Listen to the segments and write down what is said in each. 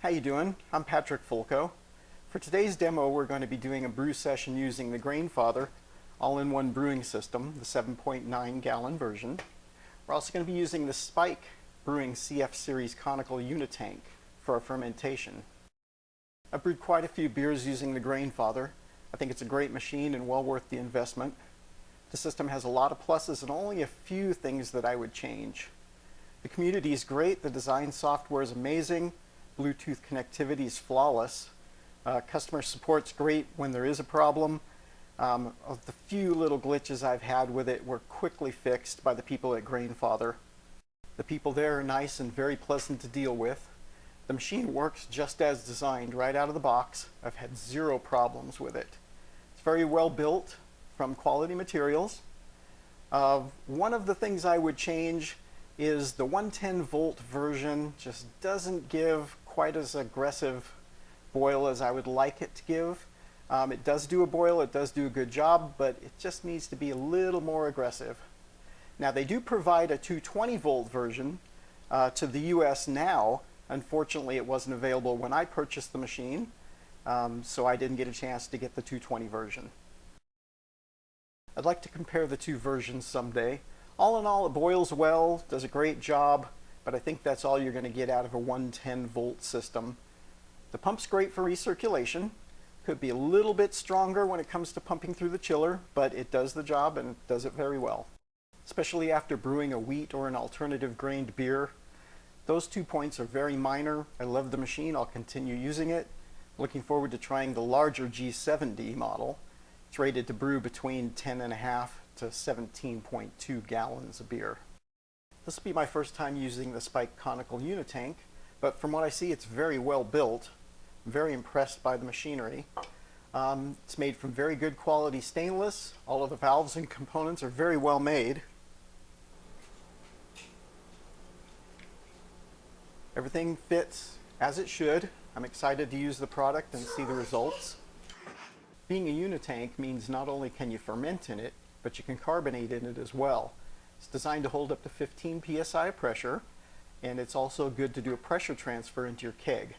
How you doing? I'm Patrick Fulco. For today's demo, we're going to be doing a brew session using the Grainfather all-in-one brewing system, the 7.9 gallon version. We're also going to be using the Spike Brewing CF Series conical unitank for our fermentation. I've brewed quite a few beers using the Grainfather. I think it's a great machine and well worth the investment. The system has a lot of pluses and only a few things that I would change. The community is great, the design software is amazing, Bluetooth connectivity is flawless, customer support's great when there is a problem. Of the few little glitches I've had with it were quickly fixed by the people at Grainfather. The people there are nice and very pleasant to deal with. The machine works just as designed right out of the box. I've had zero problems with it. It's very well built from quality materials. One of the things I would change is the 110 volt version just doesn't give quite as aggressive boil as I would like it to give. It does do a boil, it does do a good job, but it just needs to be a little more aggressive. Now they do provide a 220 volt version to the US now. Unfortunately, it wasn't available when I purchased the machine, so I didn't get a chance to get the 220 version. I'd like to compare the two versions someday. All in all, it boils well, does a great job, but I think that's all you're going to get out of a 110 volt system. The pump's great for recirculation. Could be a little bit stronger when it comes to pumping through the chiller, but it does the job and does it very well. Especially after brewing a wheat or an alternative grained beer. Those 2 points are very minor. I love the machine. I'll continue using it. Looking forward to trying the larger G70 model. It's rated to brew between 10.5 to 17.2 gallons of beer. This will be my first time using the Spike conical unitank, but from what I see, it's very well built. I'm very impressed by the machinery. It's made from very good quality stainless. All of the valves and components are very well made. Everything fits as it should. I'm excited to use the product and see the results. Being a unitank means not only can you ferment in it, but you can carbonate in it as well. It's designed to hold up to 15 psi of pressure, and it's also good to do a pressure transfer into your keg.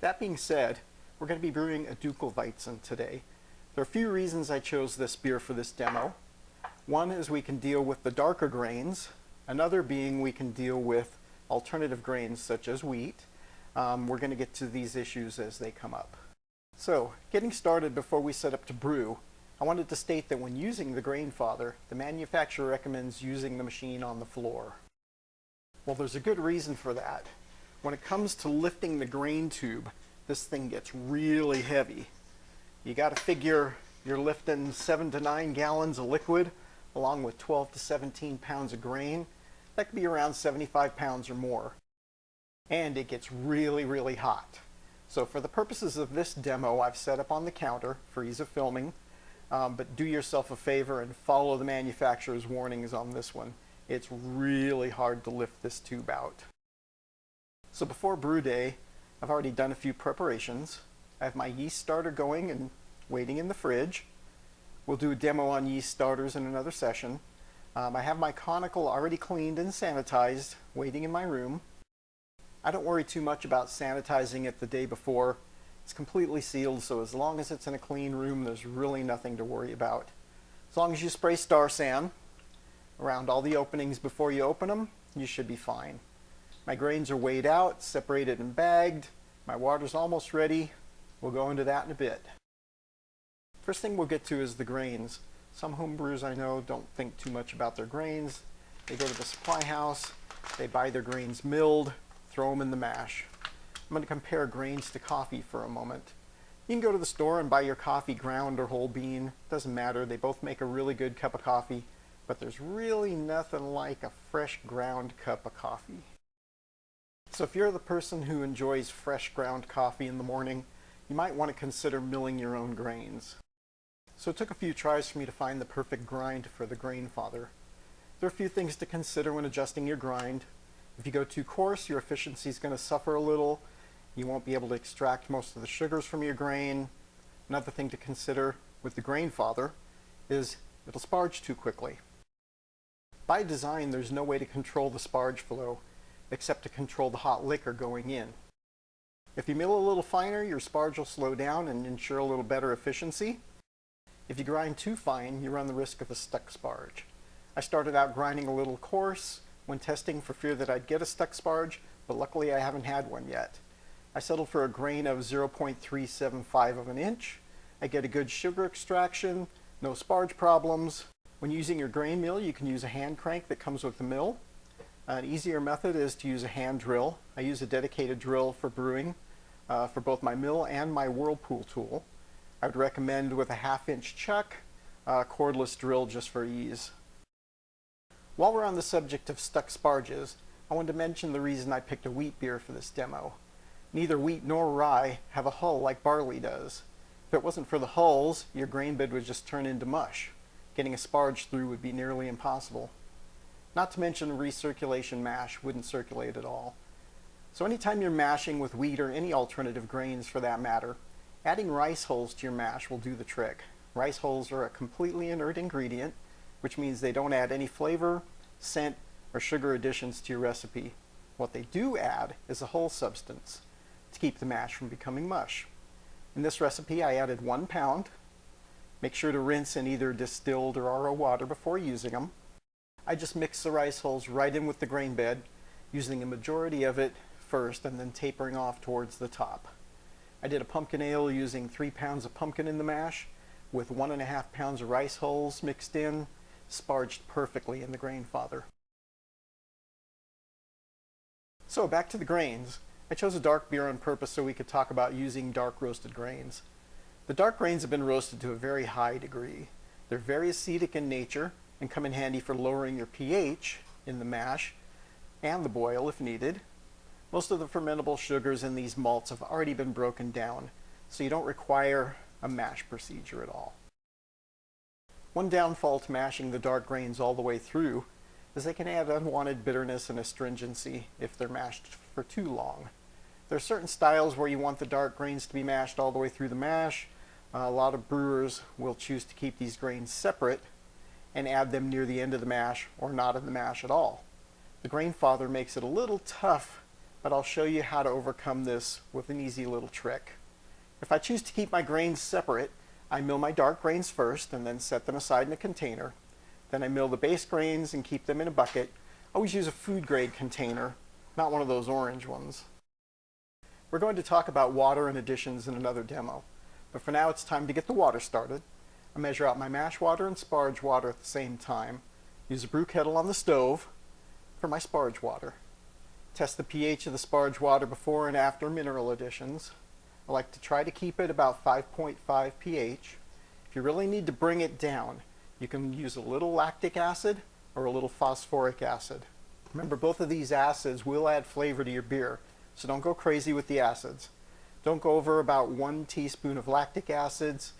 That being said, we're going to be brewing a Dunkelweizen today. There are a few reasons I chose this beer for this demo. One is we can deal with the darker grains. Another being we can deal with alternative grains such as wheat. We're going to get to these issues as they come up. So, getting started before we set up to brew, I wanted to state that when using the Grainfather, the manufacturer recommends using the machine on the floor. Well, there's a good reason for that. When it comes to lifting the grain tube, this thing gets really heavy. You got to figure you're lifting 7 to 9 gallons of liquid along with 12 to 17 pounds of grain. That could be around 75 pounds or more. And it gets really, really hot. So for the purposes of this demo, I've set up on the counter for ease of filming. But do yourself a favor and follow the manufacturer's warnings on this one. It's really hard to lift this tube out. So before brew day, I've already done a few preparations. I have my yeast starter going and waiting in the fridge. We'll do a demo on yeast starters in another session. I have my conical already cleaned and sanitized, waiting in my room. I don't worry too much about sanitizing it the day before. It's completely sealed, so as long as it's in a clean room, there's really nothing to worry about. As long as you spray Star San around all the openings before you open them, you should be fine. My grains are weighed out, separated and bagged. My water's almost ready. We'll go into that in a bit. First thing we'll get to is the grains. Some homebrewers I know don't think too much about their grains. They go to the supply house, they buy their grains milled, throw them in the mash. I'm going to compare grains to coffee for a moment. You can go to the store and buy your coffee ground or whole bean. Doesn't matter, they both make a really good cup of coffee, but there's really nothing like a fresh ground cup of coffee. So if you're the person who enjoys fresh ground coffee in the morning, you might want to consider milling your own grains. So it took a few tries for me to find the perfect grind for the Grainfather. There are a few things to consider when adjusting your grind. If you go too coarse, your efficiency is going to suffer a little. You won't be able to extract most of the sugars from your grain. Another thing to consider with the Grainfather is it'll sparge too quickly. By design, there's no way to control the sparge flow except to control the hot liquor going in. If you mill a little finer, your sparge will slow down and ensure a little better efficiency. If you grind too fine, you run the risk of a stuck sparge. I started out grinding a little coarse when testing for fear that I'd get a stuck sparge, but luckily I haven't had one yet. I settled for a grain of 0.375 of an inch. I get a good sugar extraction, no sparge problems. When using your grain mill, you can use a hand crank that comes with the mill. An easier method is to use a hand drill. I use a dedicated drill for brewing for both my mill and my whirlpool tool. I would recommend with a 1/2 inch chuck, a cordless drill just for ease. While we're on the subject of stuck sparges, I wanted to mention the reason I picked a wheat beer for this demo. Neither wheat nor rye have a hull like barley does. If it wasn't for the hulls, your grain bed would just turn into mush. Getting a sparge through would be nearly impossible. Not to mention recirculation mash wouldn't circulate at all. So anytime you're mashing with wheat or any alternative grains for that matter, adding rice hulls to your mash will do the trick. Rice hulls are a completely inert ingredient, which means they don't add any flavor, scent, or sugar additions to your recipe. What they do add is a hull substance to keep the mash from becoming mush. In this recipe I added 1 pound. Make sure to rinse in either distilled or RO water before using them. I just mix the rice hulls right in with the grain bed, using a majority of it first and then tapering off towards the top. I did a pumpkin ale using 3 pounds of pumpkin in the mash with 1.5 pounds of rice hulls mixed in, sparged perfectly in the Grainfather. So back to the grains. I chose a dark beer on purpose so we could talk about using dark roasted grains. The dark grains have been roasted to a very high degree. They're very acidic in nature and come in handy for lowering your pH in the mash and the boil if needed. Most of the fermentable sugars in these malts have already been broken down, so you don't require a mash procedure at all. One downfall to mashing the dark grains all the way through is they can add unwanted bitterness and astringency if they're mashed for too long. There are certain styles where you want the dark grains to be mashed all the way through the mash. A lot of brewers will choose to keep these grains separate and add them near the end of the mash or not in the mash at all. The Grainfather makes it a little tough, but I'll show you how to overcome this with an easy little trick. If I choose to keep my grains separate, I mill my dark grains first and then set them aside in a container. Then I mill the base grains and keep them in a bucket. Always use a food grade container, not one of those orange ones. We're going to talk about water and additions in another demo, but for now it's time to get the water started. I measure out my mash water and sparge water at the same time. Use a brew kettle on the stove for my sparge water. Test the pH of the sparge water before and after mineral additions. I like to try to keep it about 5.5 pH. If you really need to bring it down, you can use a little lactic acid or a little phosphoric acid. Remember, both of these acids will add flavor to your beer, so don't go crazy with the acids. Don't go over about 1 teaspoon of lactic acids.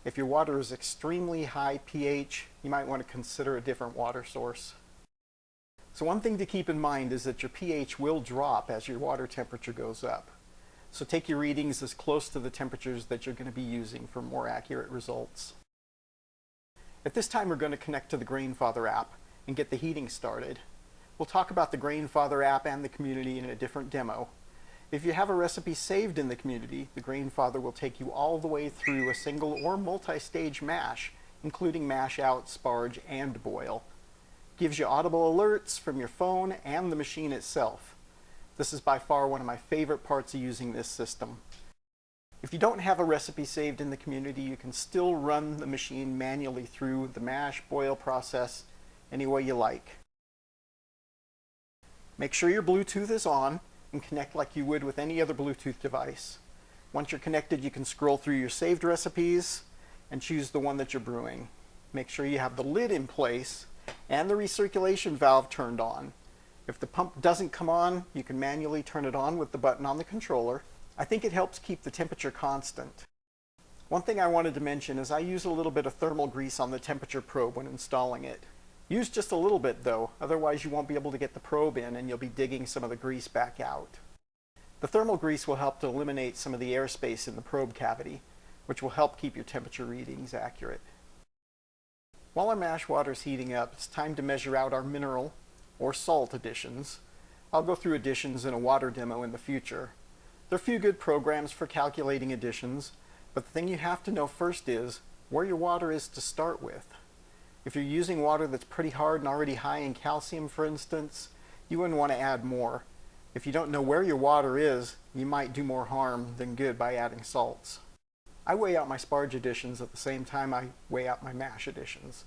If your water is extremely high pH, you might want to consider a different water source. So one thing to keep in mind is that your pH will drop as your water temperature goes up. So take your readings as close to the temperatures that you're going to be using for more accurate results. At this time, we're going to connect to the Grainfather app and get the heating started. We'll talk about the Grainfather app and the community in a different demo. If you have a recipe saved in the community, the Grainfather will take you all the way through a single or multi-stage mash, including mash out, sparge, and boil. Gives you audible alerts from your phone and the machine itself. This is by far one of my favorite parts of using this system. If you don't have a recipe saved in the community, you can still run the machine manually through the mash boil process any way you like. Make sure your Bluetooth is on and connect like you would with any other Bluetooth device. Once you're connected, you can scroll through your saved recipes and choose the one that you're brewing. Make sure you have the lid in place and the recirculation valve turned on. If the pump doesn't come on, you can manually turn it on with the button on the controller. I think it helps keep the temperature constant. One thing I wanted to mention is I use a little bit of thermal grease on the temperature probe when installing it. Use just a little bit though, otherwise you won't be able to get the probe in and you'll be digging some of the grease back out. The thermal grease will help to eliminate some of the airspace in the probe cavity, which will help keep your temperature readings accurate. While our mash water is heating up, it's time to measure out our mineral or salt additions. I'll go through additions in a water demo in the future. There are a few good programs for calculating additions, but the thing you have to know first is where your water is to start with. If you're using water that's pretty hard and already high in calcium, for instance, you wouldn't want to add more. If you don't know where your water is, you might do more harm than good by adding salts. I weigh out my sparge additions at the same time I weigh out my mash additions.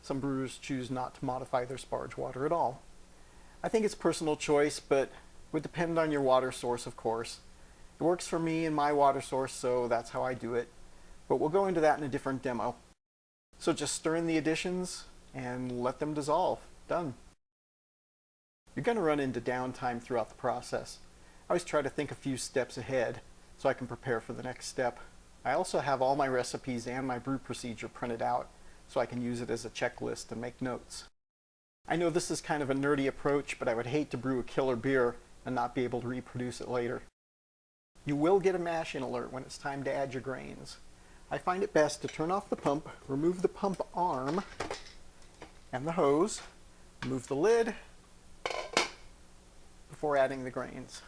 Some brewers choose not to modify their sparge water at all. I think it's personal choice, but would depend on your water source, of course. It works for me and my water source, so that's how I do it. But we'll go into that in a different demo. So just stir in the additions and let them dissolve. Done. You're going to run into downtime throughout the process. I always try to think a few steps ahead so I can prepare for the next step. I also have all my recipes and my brew procedure printed out so I can use it as a checklist and make notes. I know this is kind of a nerdy approach, but I would hate to brew a killer beer and not be able to reproduce it later. You will get a mashing alert when it's time to add your grains. I find it best to turn off the pump, remove the pump arm and the hose, remove the lid before adding the grains.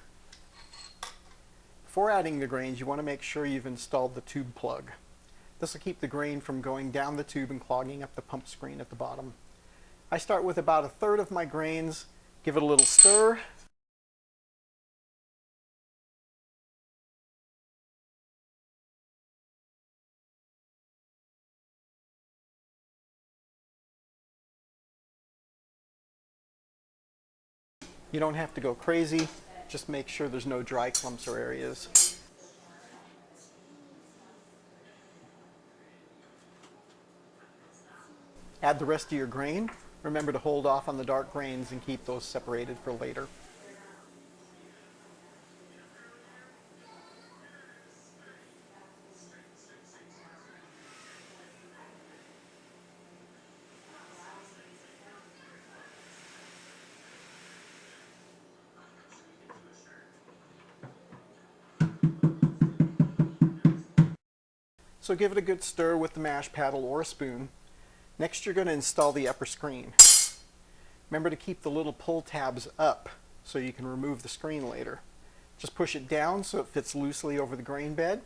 Before adding the grains, you want to make sure you've installed the tube plug. This will keep the grain from going down the tube and clogging up the pump screen at the bottom. I start with about 1/3 of my grains, give it a little stir, you don't have to go crazy, just make sure there's no dry clumps or areas. Add the rest of your grain. Remember to hold off on the dark grains and keep those separated for later. So give it a good stir with the mash paddle or a spoon. Next you're going to install the upper screen. Remember to keep the little pull tabs up so you can remove the screen later. Just push it down so it fits loosely over the grain bed.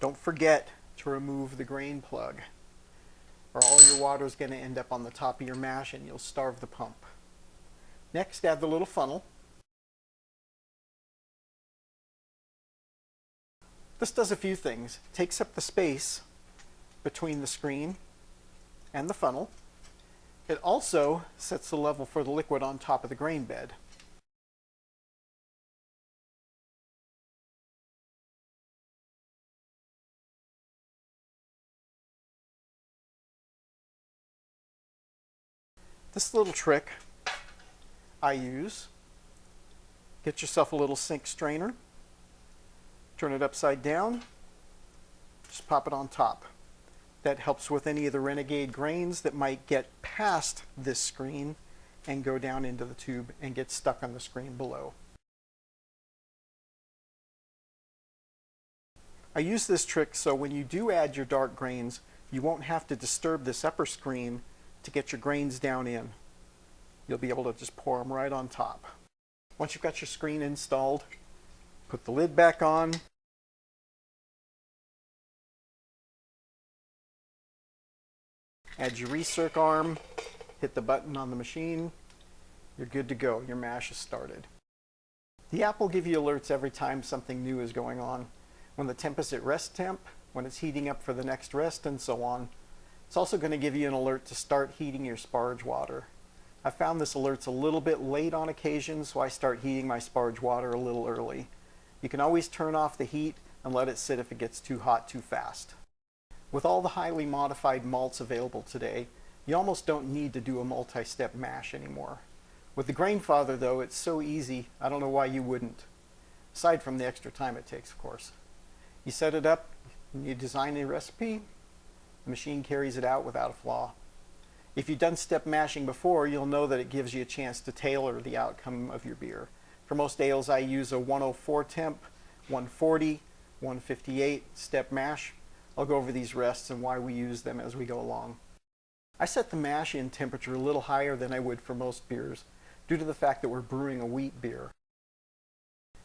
Don't forget to remove the grain plug, or all your water is going to end up on the top of your mash and you'll starve the pump. Next, add the little funnel. This does a few things. It takes up the space between the screen and the funnel. It also sets the level for the liquid on top of the grain bed. This little trick I use, get yourself a little sink strainer, turn it upside down, just pop it on top. That helps with any of the renegade grains that might get past this screen and go down into the tube and get stuck on the screen below. I use this trick so when you do add your dark grains, you won't have to disturb this upper screen to get your grains down in. You'll be able to just pour them right on top. Once you've got your screen installed, put the lid back on. Add your recirc arm, hit the button on the machine. You're good to go. Your mash is started. The app will give you alerts every time something new is going on. When the temp is at rest temp, when it's heating up for the next rest, and so on. It's also going to give you an alert to start heating your sparge water. I found this alert's a little bit late on occasion, so I start heating my sparge water a little early. You can always turn off the heat and let it sit if it gets too hot too fast. With all the highly modified malts available today, you almost don't need to do a multi-step mash anymore. With the Grainfather though, it's so easy, I don't know why you wouldn't. Aside from the extra time it takes, of course. You set it up, you design a recipe, the machine carries it out without a flaw. If you've done step mashing before, you'll know that it gives you a chance to tailor the outcome of your beer. For most ales, I use a 104 temp, 140, 158 step mash. I'll go over these rests and why we use them as we go along. I set the mash in temperature a little higher than I would for most beers due to the fact that we're brewing a wheat beer.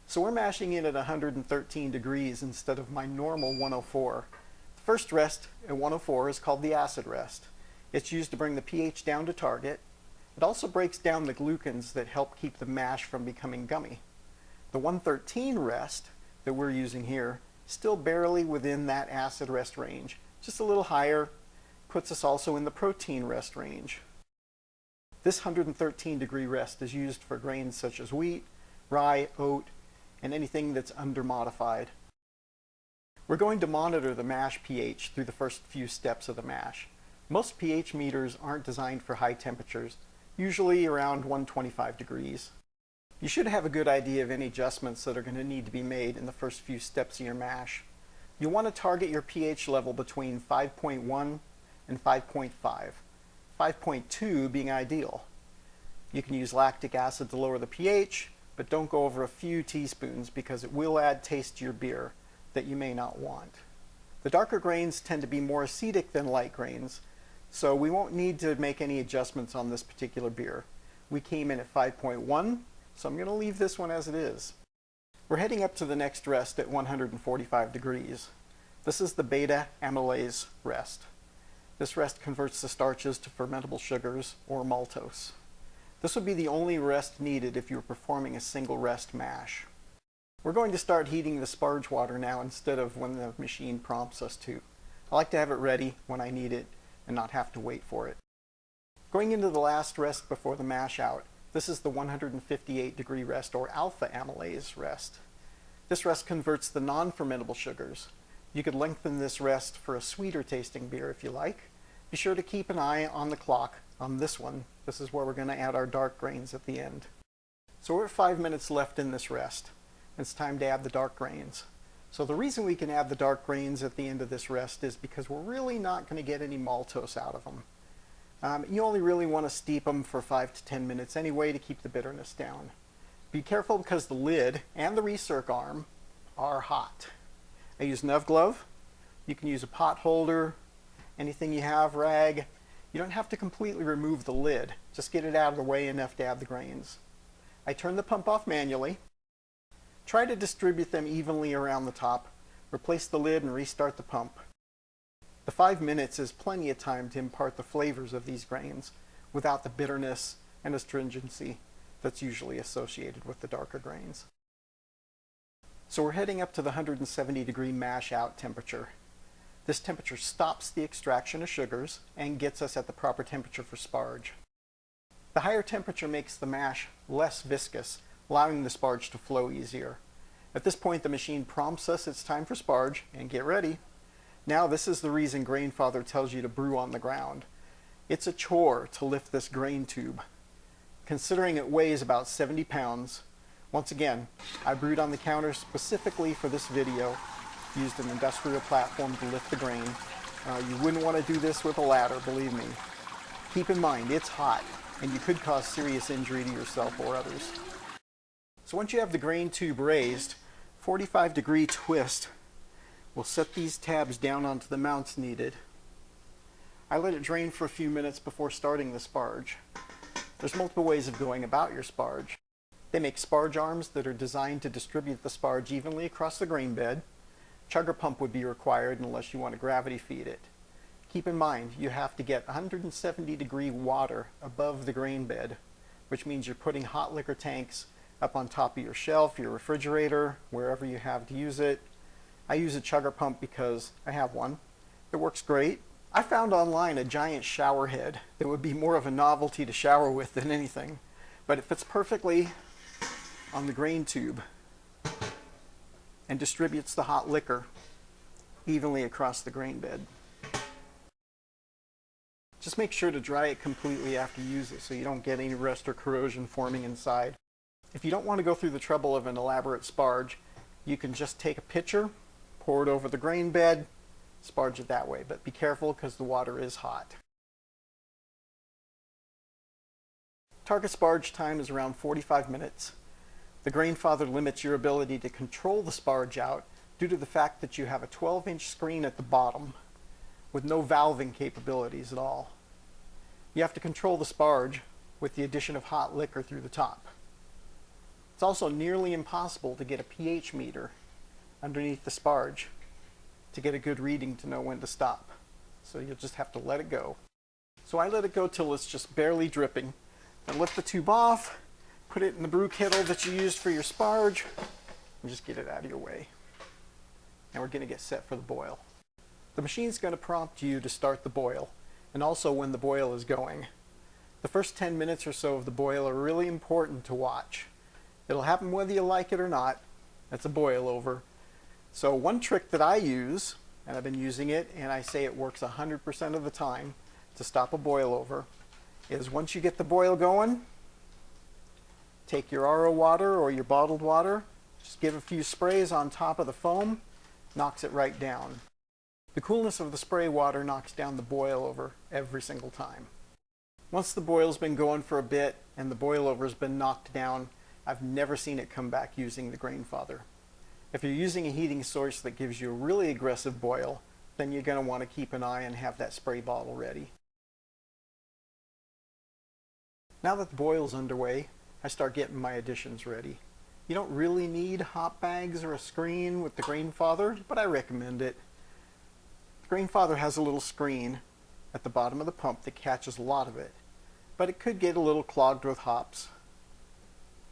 So we're mashing in at 113 degrees instead of my normal 104. The first rest at 104 is called the acid rest. It's used to bring the pH down to target. It also breaks down the glucans that help keep the mash from becoming gummy. The 113 rest that we're using here is still barely within that acid rest range, just a little higher, puts us also in the protein rest range. This 113 degree rest is used for grains such as wheat, rye, oat, and anything that's under-modified. We're going to monitor the mash pH through the first few steps of the mash. Most pH meters aren't designed for high temperatures, usually around 125 degrees. You should have a good idea of any adjustments that are going to need to be made in the first few steps of your mash. You'll want to target your pH level between 5.1 and 5.5, 5.2 being ideal. You can use lactic acid to lower the pH, but don't go over a few teaspoons because it will add taste to your beer that you may not want. The darker grains tend to be more acidic than light grains, so we won't need to make any adjustments on this particular beer. We came in at 5.1, so I'm going to leave this one as it is. We're heading up to the next rest at 145 degrees. This is the beta amylase rest. This rest converts the starches to fermentable sugars or maltose. This would be the only rest needed if you were performing a single rest mash. We're going to start heating the sparge water now instead of when the machine prompts us to. I like to have it ready when I need it and not have to wait for it. Going into the last rest before the mash out, this is the 158 degree rest or alpha amylase rest. This rest converts the non-fermentable sugars. You could lengthen this rest for a sweeter tasting beer if you like. Be sure to keep an eye on the clock on this one. This is where we're going to add our dark grains at the end. So we're at 5 minutes left in this rest. It's time to add the dark grains. So the reason we can add the dark grains at the end of this rest is because we're really not going to get any maltose out of them. You only really want to steep them for 5 to 10 minutes anyway to keep the bitterness down. Be careful because the lid and the recirc arm are hot. I use an glove. You can use a pot holder, anything you have, rag. You don't have to completely remove the lid. Just get it out of the way enough to add the grains. I turn the pump off manually. Try to distribute them evenly around the top. Replace the lid and restart the pump. The 5 minutes is plenty of time to impart the flavors of these grains without the bitterness and astringency that's usually associated with the darker grains. So we're heading up to the 170 degree mash out temperature. This temperature stops the extraction of sugars and gets us at the proper temperature for sparge. The higher temperature makes the mash less viscous, allowing the sparge to flow easier. At this point, the machine prompts us it's time for sparge, and get ready. Now, this is the reason Grainfather tells you to brew on the ground. It's a chore to lift this grain tube. Considering it weighs about 70 pounds, once again, I brewed on the counter specifically for this video, used an industrial platform to lift the grain. You wouldn't want to do this with a ladder, believe me. Keep in mind, it's hot, and you could cause serious injury to yourself or others. So once you have the grain tube raised, 45 degree twist will set these tabs down onto the mounts needed. I let it drain for a few minutes before starting the sparge. There's multiple ways of going about your sparge. They make sparge arms that are designed to distribute the sparge evenly across the grain bed. Chugger pump would be required unless you want to gravity feed it. Keep in mind, you have to get 170 degree water above the grain bed, which means you're putting hot liquor tanks up on top of your shelf, your refrigerator, wherever you have to use it. I use a chugger pump because I have one. It works great. I found online a giant shower head that would be more of a novelty to shower with than anything, but it fits perfectly on the grain tube and distributes the hot liquor evenly across the grain bed. Just make sure to dry it completely after you use it so you don't get any rust or corrosion forming inside. If you don't want to go through the trouble of an elaborate sparge, you can just take a pitcher, pour it over the grain bed, sparge it that way, but be careful because the water is hot. Target sparge time is around 45 minutes. The Grainfather limits your ability to control the sparge out due to the fact that you have a 12-inch screen at the bottom with no valving capabilities at all. You have to control the sparge with the addition of hot liquor through the top. It's also nearly impossible to get a pH meter underneath the sparge to get a good reading to know when to stop. So you'll just have to let it go. So I let it go till it's just barely dripping. Then lift the tube off, put it in the brew kettle that you used for your sparge, and just get it out of your way. And we're going to get set for the boil. The machine's going to prompt you to start the boil, and also when the boil is going. The first 10 minutes or so of the boil are really important to watch. It'll happen whether you like it or not. That's a boil over. So one trick that I use, and I've been using it, and I say it works 100% of the time to stop a boil over, is once you get the boil going, take your RO water or your bottled water, just give a few sprays on top of the foam, knocks it right down. The coolness of the spray water knocks down the boil over every single time. Once the boil's been going for a bit and the boil over's been knocked down, I've never seen it come back using the Grainfather. If you're using a heating source that gives you a really aggressive boil, then you're going to want to keep an eye and have that spray bottle ready. Now that the boil's underway, I start getting my additions ready. You don't really need hop bags or a screen with the Grainfather, but I recommend it. The Grainfather has a little screen at the bottom of the pump that catches a lot of it, but it could get a little clogged with hops.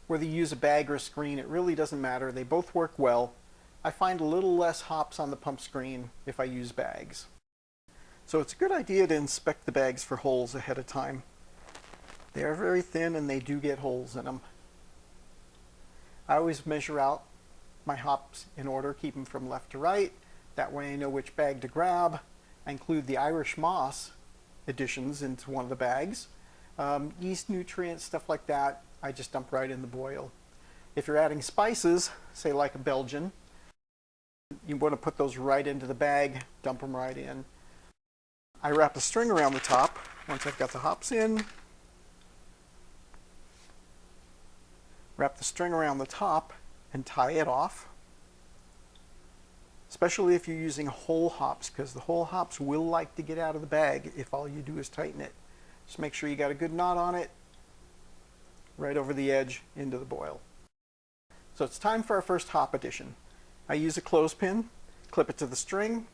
Whether you use a bag or a screen, it really doesn't matter. They both work well. I find a little less hops on the pump screen if I use bags. So it's a good idea to inspect the bags for holes ahead of time. They are very thin and they do get holes in them. I always measure out my hops in order, keep them from left to right. That way I know which bag to grab. I include the Irish moss additions into one of the bags. Yeast nutrients, stuff like that, I just dump right in the boil. If you're adding spices, say like a Belgian, you want to put those right into the bag, dump them right in. I wrap a string around the top once I've got the hops in. Wrap the string around the top and tie it off. Especially if you're using whole hops, because the whole hops will like to get out of the bag if all you do is tighten it. Just make sure you got a good knot on it, right over the edge into the boil. So it's time for our first hop addition. I use a clothespin, clip it to the string,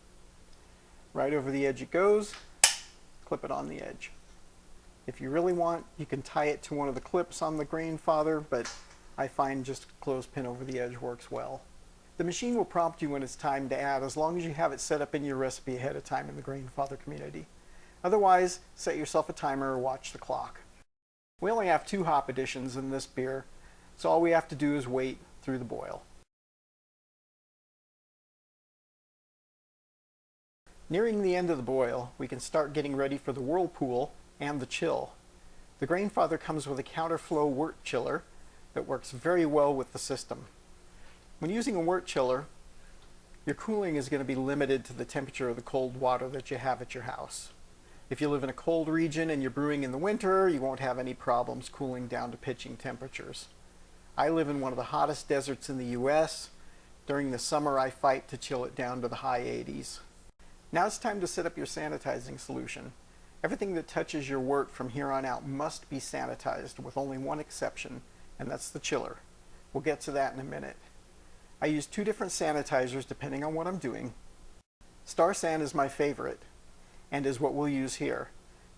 right over the edge it goes, clip it on the edge. If you really want, you can tie it to one of the clips on the Grainfather, but I find just a clothespin over the edge works well. The machine will prompt you when it's time to add, as long as you have it set up in your recipe ahead of time in the Grainfather community. Otherwise, set yourself a timer or watch the clock. We only have 2 hop additions in this beer, so all we have to do is wait through the boil. Nearing the end of the boil, we can start getting ready for the whirlpool and the chill. The Grainfather comes with a counterflow wort chiller that works very well with the system. When using a wort chiller, your cooling is going to be limited to the temperature of the cold water that you have at your house. If you live in a cold region and you're brewing in the winter, you won't have any problems cooling down to pitching temperatures. I live in one of the hottest deserts in the US. During the summer, I fight to chill it down to the high 80s. Now it's time to set up your sanitizing solution. Everything that touches your wort from here on out must be sanitized, with only one exception, and that's the chiller. We'll get to that in a minute. I use 2 different sanitizers depending on what I'm doing. Star San is my favorite, and is what we'll use here.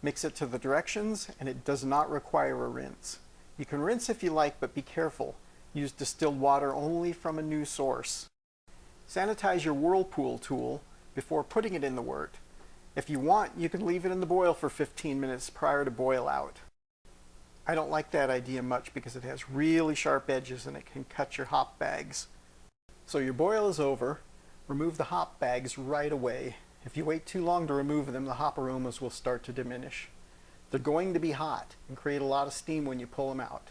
Mix it to the directions, and it does not require a rinse. You can rinse if you like, but be careful. Use distilled water only from a new source. Sanitize your whirlpool tool before putting it in the wort. If you want, you can leave it in the boil for 15 minutes prior to boil out. I don't like that idea much because it has really sharp edges and it can cut your hop bags. So your boil is over. Remove the hop bags right away. If you wait too long to remove them, the hop aromas will start to diminish. They're going to be hot and create a lot of steam when you pull them out.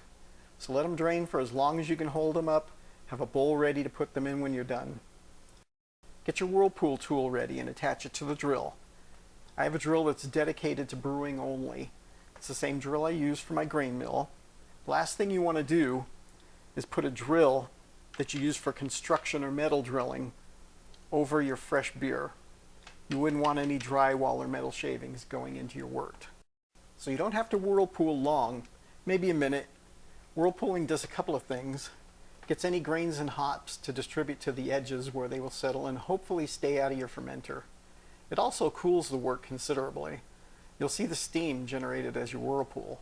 So let them drain for as long as you can hold them up. Have a bowl ready to put them in when you're done. Get your whirlpool tool ready and attach it to the drill. I have a drill that's dedicated to brewing only. It's the same drill I use for my grain mill. The last thing you want to do is put a drill that you use for construction or metal drilling over your fresh beer. You wouldn't want any drywall or metal shavings going into your wort. So you don't have to whirlpool long, maybe a minute. Whirlpooling does a couple of things. Gets any grains and hops to distribute to the edges where they will settle and hopefully stay out of your fermenter. It also cools the wort considerably. You'll see the steam generated as you whirlpool.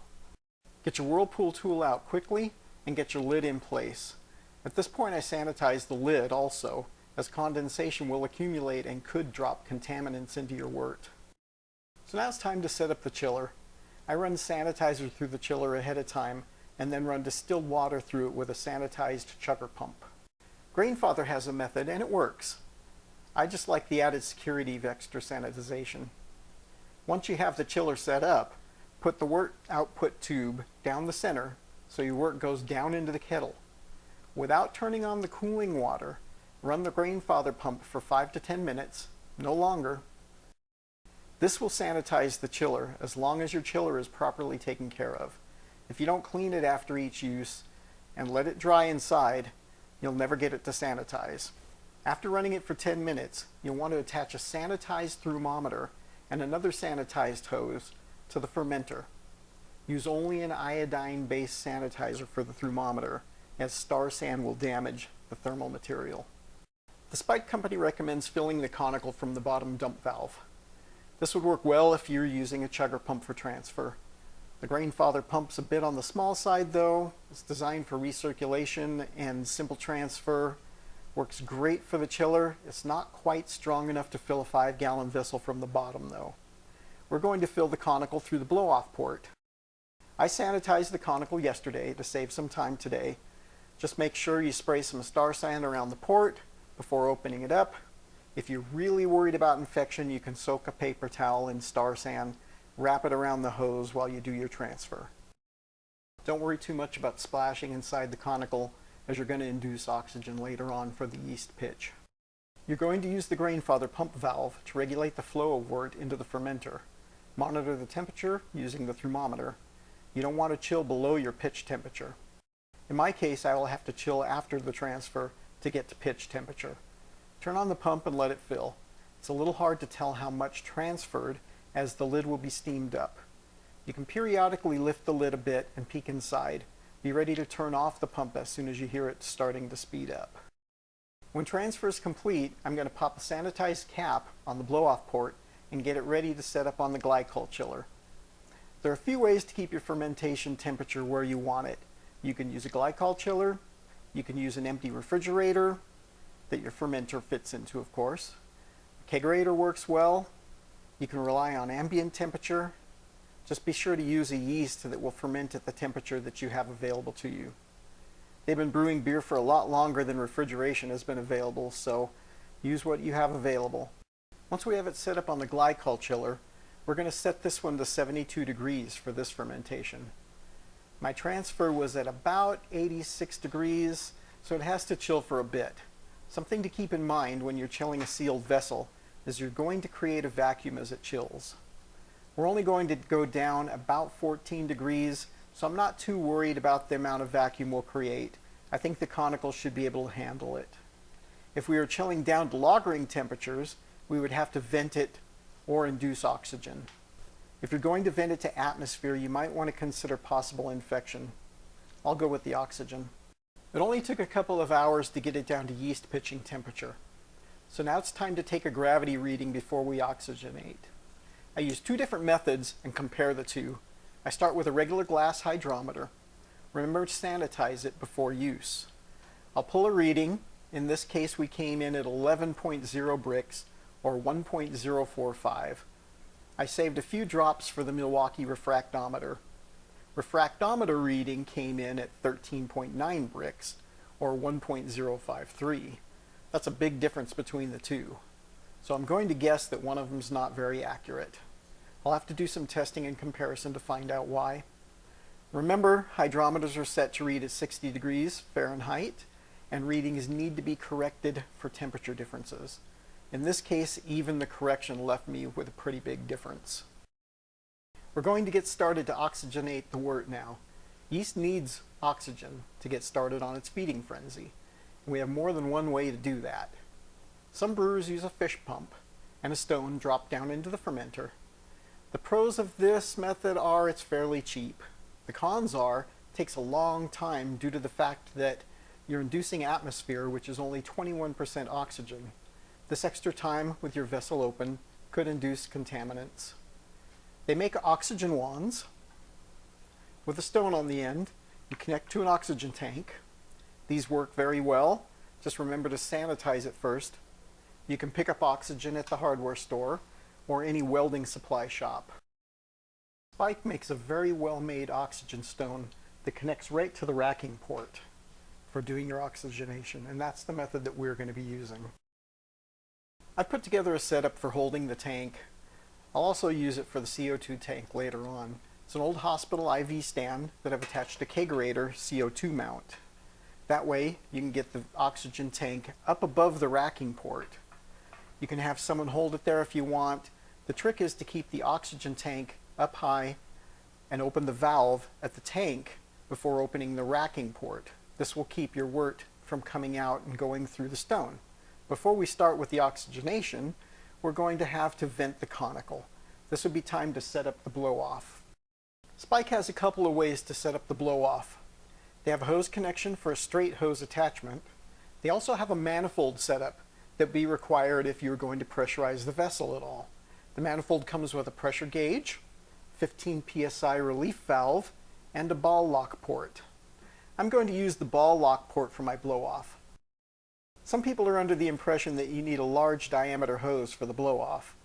Get your whirlpool tool out quickly and get your lid in place. At this point I sanitize the lid also, as condensation will accumulate and could drop contaminants into your wort. So now it's time to set up the chiller. I run sanitizer through the chiller ahead of time and then run distilled water through it with a sanitized chugger pump. Grainfather has a method and it works. I just like the added security of extra sanitization. Once you have the chiller set up, put the wort output tube down the center so your wort goes down into the kettle. Without turning on the cooling water, run the Grainfather pump for 5 to 10 minutes, no longer. This will sanitize the chiller as long as your chiller is properly taken care of. If you don't clean it after each use and let it dry inside, you'll never get it to sanitize. After running it for 10 minutes, you'll want to attach a sanitized thermometer and another sanitized hose to the fermenter. Use only an iodine-based sanitizer for the thermometer, as star sand will damage the thermal material. The Spike company recommends filling the conical from the bottom dump valve. This would work well if you're using a chugger pump for transfer. The Grainfather pump's a bit on the small side though. It's designed for recirculation and simple transfer. Works great for the chiller. It's not quite strong enough to fill a 5-gallon vessel from the bottom though. We're going to fill the conical through the blow-off port. I sanitized the conical yesterday to save some time today. Just make sure you spray some star sand around the port before opening it up. If you're really worried about infection, you can soak a paper towel in star sand, wrap it around the hose while you do your transfer. Don't worry too much about splashing inside the conical, as you're going to induce oxygen later on for the yeast pitch. You're going to use the Grainfather pump valve to regulate the flow of wort into the fermenter. Monitor the temperature using the thermometer. You don't want to chill below your pitch temperature. In my case, I will have to chill after the transfer to get to pitch temperature. Turn on the pump and let it fill. It's a little hard to tell how much transferred as the lid will be steamed up. You can periodically lift the lid a bit and peek inside. Be ready to turn off the pump as soon as you hear it starting to speed up. When transfer is complete, I'm going to pop a sanitized cap on the blow-off port and get it ready to set up on the glycol chiller. There are a few ways to keep your fermentation temperature where you want it. You can use a glycol chiller, you can use an empty refrigerator that your fermenter fits into, of course. A kegerator works well. You can rely on ambient temperature. Just be sure to use a yeast that will ferment at the temperature that you have available to you. They've been brewing beer for a lot longer than refrigeration has been available, so use what you have available. Once we have it set up on the glycol chiller, we're going to set this one to 72 degrees for this fermentation. My transfer was at about 86 degrees, so it has to chill for a bit. Something to keep in mind when you're chilling a sealed vessel is you're going to create a vacuum as it chills. We're only going to go down about 14 degrees, so I'm not too worried about the amount of vacuum we'll create. I think the conical should be able to handle it. If we were chilling down to lagering temperatures, we would have to vent it or induce oxygen. If you're going to vent it to atmosphere, you might want to consider possible infection. I'll go with the oxygen. It only took a couple of hours to get it down to yeast pitching temperature. So now it's time to take a gravity reading before we oxygenate. I use two different methods and compare the two. I start with a regular glass hydrometer. Remember to sanitize it before use. I'll pull a reading. In this case, we came in at 11.0 Brix, or 1.045. I saved a few drops for the Milwaukee refractometer. Refractometer reading came in at 13.9 Brix, or 1.053. That's a big difference between the two. So I'm going to guess that one of them is not very accurate. I'll have to do some testing and comparison to find out why. Remember, hydrometers are set to read at 60 degrees Fahrenheit, and readings need to be corrected for temperature differences. In this case, even the correction left me with a pretty big difference. We're going to get started to oxygenate the wort now. Yeast needs oxygen to get started on its feeding frenzy, and we have more than one way to do that. Some brewers use a fish pump and a stone dropped down into the fermenter. The pros of this method are it's fairly cheap. The cons are it takes a long time due to the fact that you're inducing atmosphere, which is only 21% oxygen. This extra time with your vessel open could induce contaminants. They make oxygen wands with a stone on the end. You connect to an oxygen tank. These work very well. Just remember to sanitize it first. You can pick up oxygen at the hardware store or any welding supply shop. Spike makes a very well-made oxygen stone that connects right to the racking port for doing your oxygenation, and that's the method that we're going to be using. I've put together a setup for holding the tank. I'll also use it for the CO2 tank later on. It's an old hospital IV stand that I've attached a kegerator CO2 mount. That way you can get the oxygen tank up above the racking port. You can have someone hold it there if you want. The trick is to keep the oxygen tank up high and open the valve at the tank before opening the racking port. This will keep your wort from coming out and going through the stone. Before we start with the oxygenation, we're going to have to vent the conical. This would be time to set up the blow-off. Spike has a couple of ways to set up the blow-off. They have a hose connection for a straight hose attachment. They also have a manifold setup that would be required if you're going to pressurize the vessel at all. The manifold comes with a pressure gauge, 15 psi relief valve, and a ball lock port. I'm going to use the ball lock port for my blow-off. Some people are under the impression that you need a large diameter hose for the blow-off.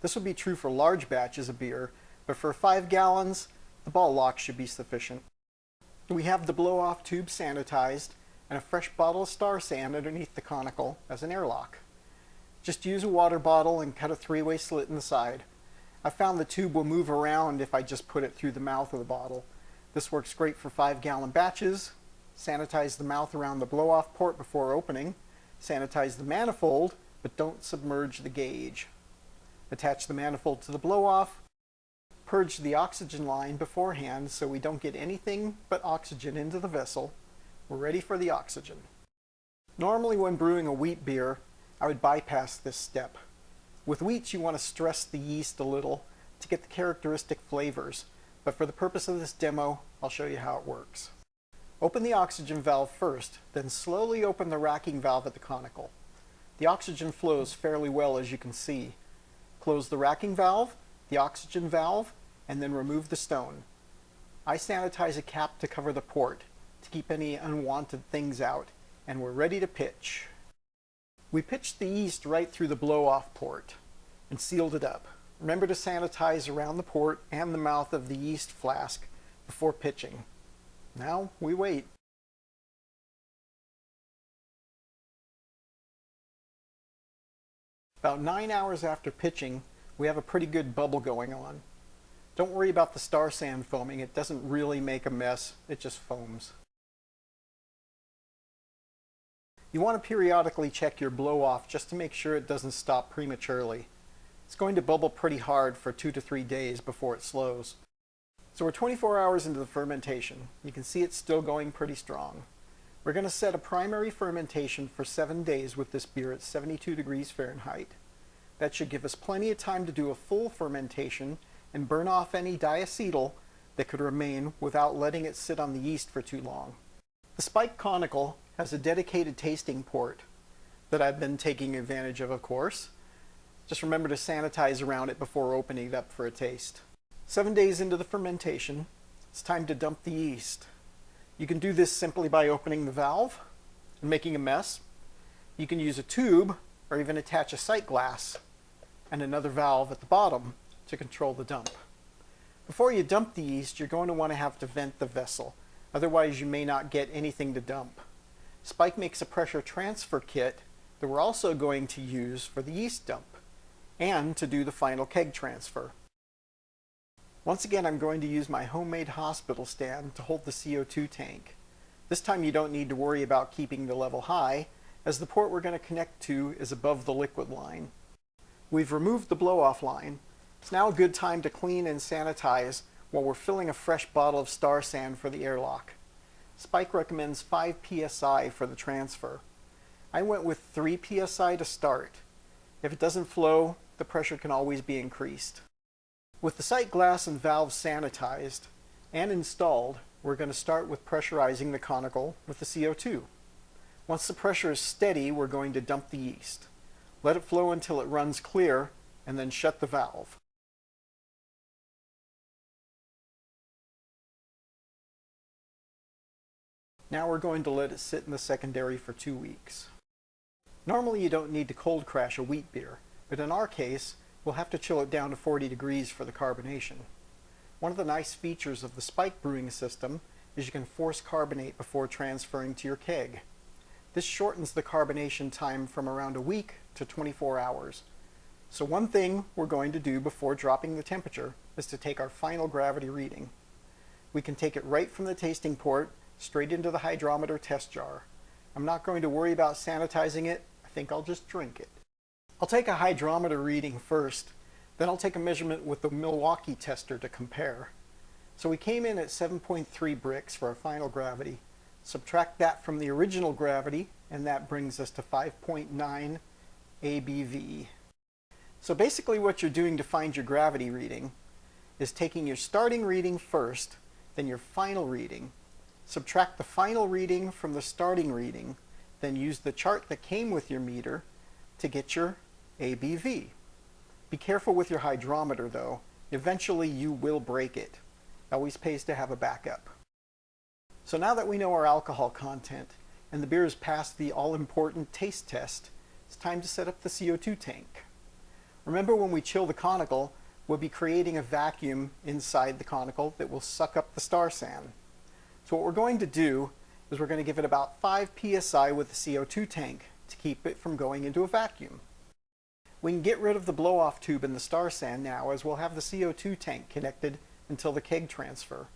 This would be true for large batches of beer, but for 5 gallons, the ball lock should be sufficient. We have the blow-off tube sanitized and a fresh bottle of Star San underneath the conical as an airlock. Just use a water bottle and cut a 3-way slit in the side. I found the tube will move around if I just put it through the mouth of the bottle. This works great for 5-gallon batches. Sanitize the mouth around the blow-off port before opening. Sanitize the manifold, but don't submerge the gauge. Attach the manifold to the blow-off. Purge the oxygen line beforehand so we don't get anything but oxygen into the vessel. We're ready for the oxygen. Normally when brewing a wheat beer, I would bypass this step. With wheats you want to stress the yeast a little to get the characteristic flavors, but for the purpose of this demo, I'll show you how it works. Open the oxygen valve first, then slowly open the racking valve at the conical. The oxygen flows fairly well, as you can see. Close the racking valve, the oxygen valve, and then remove the stone. I sanitize a cap to cover the port to keep any unwanted things out, and we're ready to pitch. We pitched the yeast right through the blow-off port and sealed it up. Remember to sanitize around the port and the mouth of the yeast flask before pitching. Now we wait. About 9 hours after pitching, we have a pretty good bubble going on. Don't worry about the Star San foaming. It doesn't really make a mess. It just foams. You want to periodically check your blow-off just to make sure it doesn't stop prematurely. It's going to bubble pretty hard for 2 to 3 days before it slows. So we're 24 hours into the fermentation. You can see it's still going pretty strong. We're going to set a primary fermentation for 7 days with this beer at 72 degrees Fahrenheit. That should give us plenty of time to do a full fermentation and burn off any diacetyl that could remain without letting it sit on the yeast for too long. The Spike conical has a dedicated tasting port that I've been taking advantage of course. Just remember to sanitize around it before opening it up for a taste. 7 days into the fermentation, it's time to dump the yeast. You can do this simply by opening the valve and making a mess. You can use a tube or even attach a sight glass and another valve at the bottom to control the dump. Before you dump the yeast, you're going to want to have to vent the vessel. Otherwise, you may not get anything to dump. Spike makes a pressure transfer kit that we're also going to use for the yeast dump and to do the final keg transfer. Once again, I'm going to use my homemade hospital stand to hold the CO2 tank. This time you don't need to worry about keeping the level high, as the port we're going to connect to is above the liquid line. We've removed the blow-off line. It's now a good time to clean and sanitize while we're filling a fresh bottle of Star San for the airlock. Spike recommends 5 psi for the transfer. I went with 3 psi to start. If it doesn't flow, the pressure can always be increased. With the sight glass and valves sanitized and installed, we're going to start with pressurizing the conical with the CO2. Once the pressure is steady, we're going to dump the yeast. Let it flow until it runs clear, and then shut the valve. Now we're going to let it sit in the secondary for 2 weeks. Normally you don't need to cold crash a wheat beer, but in our case, we'll have to chill it down to 40 degrees for the carbonation. One of the nice features of the Spike brewing system is you can force carbonate before transferring to your keg. This shortens the carbonation time from around a week to 24 hours. So one thing we're going to do before dropping the temperature is to take our final gravity reading. We can take it right from the tasting port straight into the hydrometer test jar. I'm not going to worry about sanitizing it. I think I'll just drink it. I'll take a hydrometer reading first, then I'll take a measurement with the Milwaukee tester to compare. So we came in at 7.3 bricks for our final gravity. Subtract that from the original gravity, and that brings us to 5.9 ABV. So basically what you're doing to find your gravity reading is taking your starting reading first, then your final reading. Subtract the final reading from the starting reading, then use the chart that came with your meter to get your ABV. Be careful with your hydrometer though. Eventually you will break it. It always pays to have a backup. So now that we know our alcohol content and the beer has passed the all-important taste test, it's time to set up the CO2 tank. Remember, when we chill the conical, we'll be creating a vacuum inside the conical that will suck up the Star San. So what we're going to do is we're going to give it about 5 psi with the CO2 tank to keep it from going into a vacuum. We can get rid of the blow-off tube in the Star San now, as we'll have the CO2 tank connected until the keg transfer.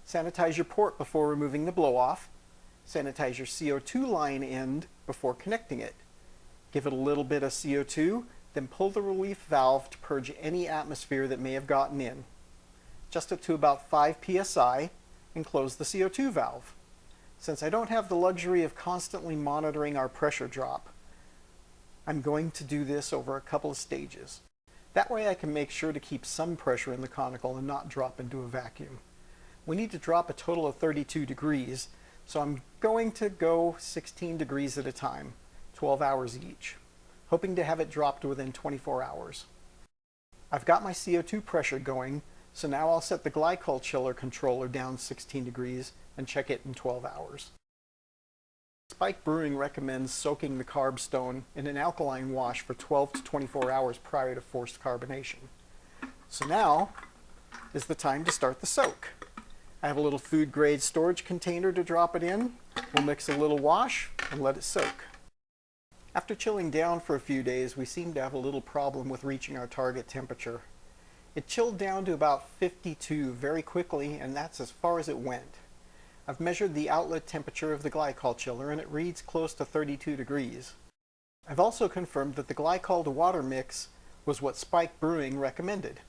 Sanitize your port before removing the blow-off. Sanitize your CO2 line end before connecting it. Give it a little bit of CO2, then pull the relief valve to purge any atmosphere that may have gotten in. Adjust it to about 5 psi and close the CO2 valve. Since I don't have the luxury of constantly monitoring our pressure drop, I'm going to do this over a couple of stages. That way I can make sure to keep some pressure in the conical and not drop into a vacuum. We need to drop a total of 32 degrees, so I'm going to go 16 degrees at a time, 12 hours each, hoping to have it dropped within 24 hours. I've got my CO2 pressure going, so now I'll set the glycol chiller controller down 16 degrees and check it in 12 hours. Spike Brewing recommends soaking the carb stone in an alkaline wash for 12 to 24 hours prior to forced carbonation. So now is the time to start the soak. I have a little food grade storage container to drop it in. We'll mix a little wash and let it soak. After chilling down for a few days, we seem to have a little problem with reaching our target temperature. It chilled down to about 52 very quickly, and that's as far as it went. I've measured the outlet temperature of the glycol chiller, and it reads close to 32 degrees. I've also confirmed that the glycol to water mix was what Spike Brewing recommended.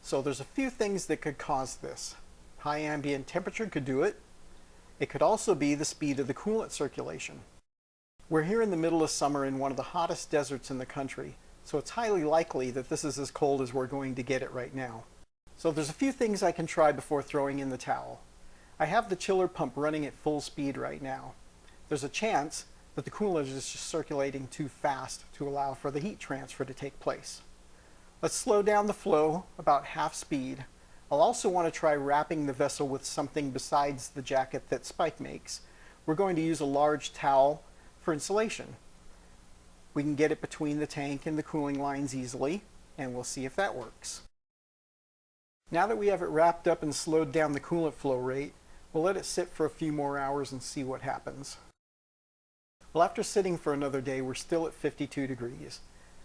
So there's a few things that could cause this. High ambient temperature could do it. It could also be the speed of the coolant circulation. We're here in the middle of summer in one of the hottest deserts in the country, so it's highly likely that this is as cold as we're going to get it right now. So there's a few things I can try before throwing in the towel. I have the chiller pump running at full speed right now. There's a chance that the coolant is just circulating too fast to allow for the heat transfer to take place. Let's slow down the flow about half speed. I'll also want to try wrapping the vessel with something besides the jacket that Spike makes. We're going to use a large towel for insulation. We can get it between the tank and the cooling lines easily, and we'll see if that works. Now that we have it wrapped up and slowed down the coolant flow rate, we'll let it sit for a few more hours and see what happens. Well, after sitting for another day, we're still at 52 degrees.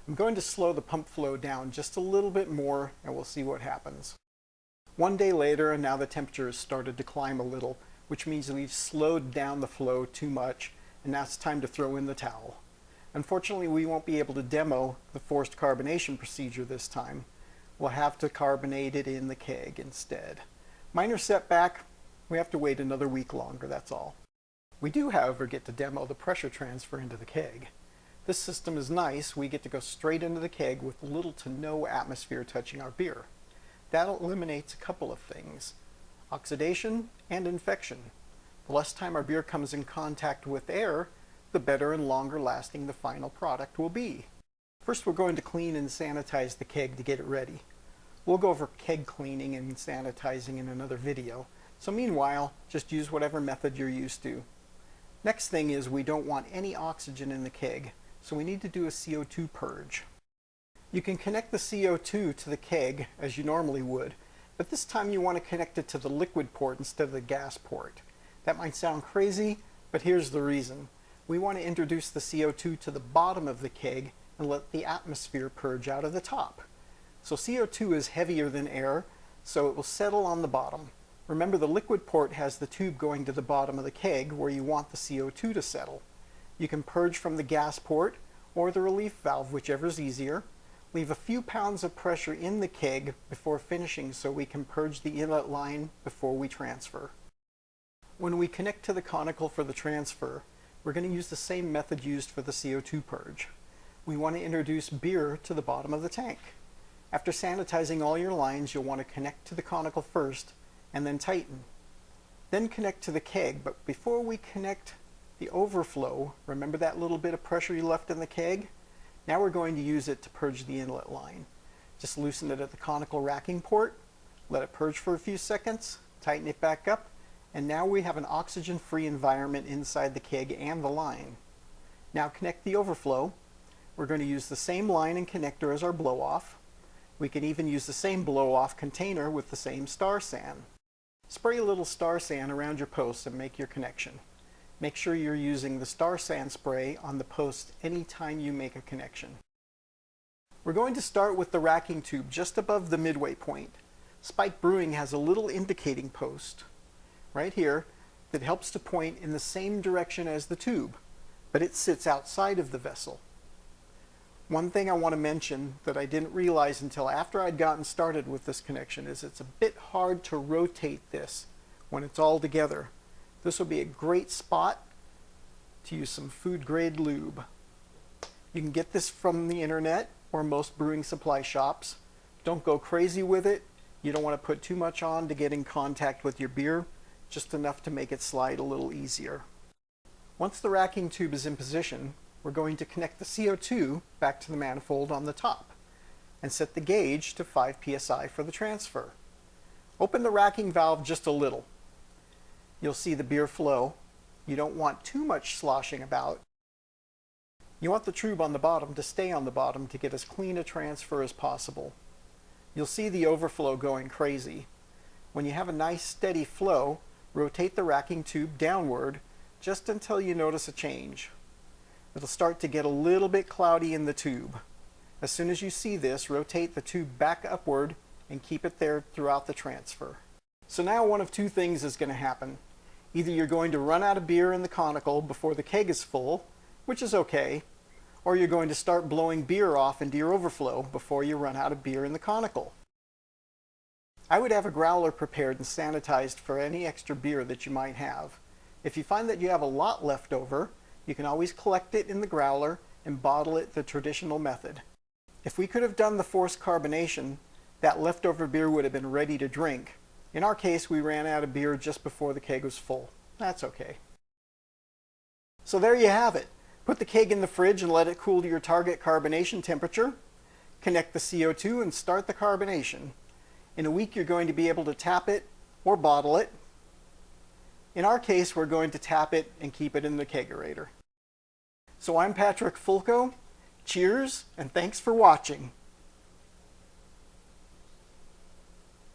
I'm going to slow the pump flow down just a little bit more, and we'll see what happens. One day later, and now the temperature has started to climb a little, which means we've slowed down the flow too much, and now it's time to throw in the towel. Unfortunately, we won't be able to demo the forced carbonation procedure this time. We'll have to carbonate it in the keg instead. Minor setback, we have to wait another week longer, that's all. We do, however, get to demo the pressure transfer into the keg. This system is nice. We get to go straight into the keg with little to no atmosphere touching our beer. That eliminates a couple of things: oxidation and infection. The less time our beer comes in contact with air, the better and longer lasting the final product will be. First, we're going to clean and sanitize the keg to get it ready. We'll go over keg cleaning and sanitizing in another video, so meanwhile, just use whatever method you're used to. Next thing is we don't want any oxygen in the keg, so we need to do a CO2 purge. You can connect the CO2 to the keg as you normally would, but this time you want to connect it to the liquid port instead of the gas port. That might sound crazy, but here's the reason. We want to introduce the CO2 to the bottom of the keg and let the atmosphere purge out of the top. So CO2 is heavier than air, so it will settle on the bottom. Remember, the liquid port has the tube going to the bottom of the keg where you want the CO2 to settle. You can purge from the gas port or the relief valve, whichever is easier. Leave a few pounds of pressure in the keg before finishing so we can purge the inlet line before we transfer. When we connect to the conical for the transfer, we're going to use the same method used for the CO2 purge. We want to introduce beer to the bottom of the tank. After sanitizing all your lines, you'll want to connect to the conical first and then tighten. Then connect to the keg, but before we connect the overflow, remember that little bit of pressure you left in the keg? Now we're going to use it to purge the inlet line. Just loosen it at the conical racking port, let it purge for a few seconds, tighten it back up, and now we have an oxygen-free environment inside the keg and the line. Now connect the overflow. We're going to use the same line and connector as our blow-off. We can even use the same blow-off container with the same star sand. Spray a little star sand around your posts and make your connection. Make sure you're using the star sand spray on the post anytime you make a connection. We're going to start with the racking tube just above the midway point. Spike Brewing has a little indicating post right here that helps to point in the same direction as the tube, but it sits outside of the vessel. One thing I want to mention that I didn't realize until after I'd gotten started with this connection is it's a bit hard to rotate this when it's all together. This will be a great spot to use some food grade lube. You can get this from the internet or most brewing supply shops. Don't go crazy with it. You don't want to put too much on to get in contact with your beer, just enough to make it slide a little easier. Once the racking tube is in position, we're going to connect the CO2 back to the manifold on the top and set the gauge to 5 psi for the transfer. Open the racking valve just a little. You'll see the beer flow. You don't want too much sloshing about. You want the tube on the bottom to stay on the bottom to get as clean a transfer as possible. You'll see the overflow going crazy. When you have a nice steady flow, rotate the racking tube downward just until you notice a change. It'll start to get a little bit cloudy in the tube. As soon as you see this, rotate the tube back upward and keep it there throughout the transfer. So now one of two things is going to happen. Either you're going to run out of beer in the conical before the keg is full, which is okay, or you're going to start blowing beer off into your overflow before you run out of beer in the conical. I would have a growler prepared and sanitized for any extra beer that you might have. If you find that you have a lot left over, you can always collect it in the growler and bottle it the traditional method. If we could have done the forced carbonation, that leftover beer would have been ready to drink. In our case, we ran out of beer just before the keg was full. That's okay. So there you have it. Put the keg in the fridge and let it cool to your target carbonation temperature. Connect the CO2 and start the carbonation. In a week, you're going to be able to tap it or bottle it. In our case, we're going to tap it and keep it in the kegerator. So I'm Patrick Fulco. Cheers, and thanks for watching.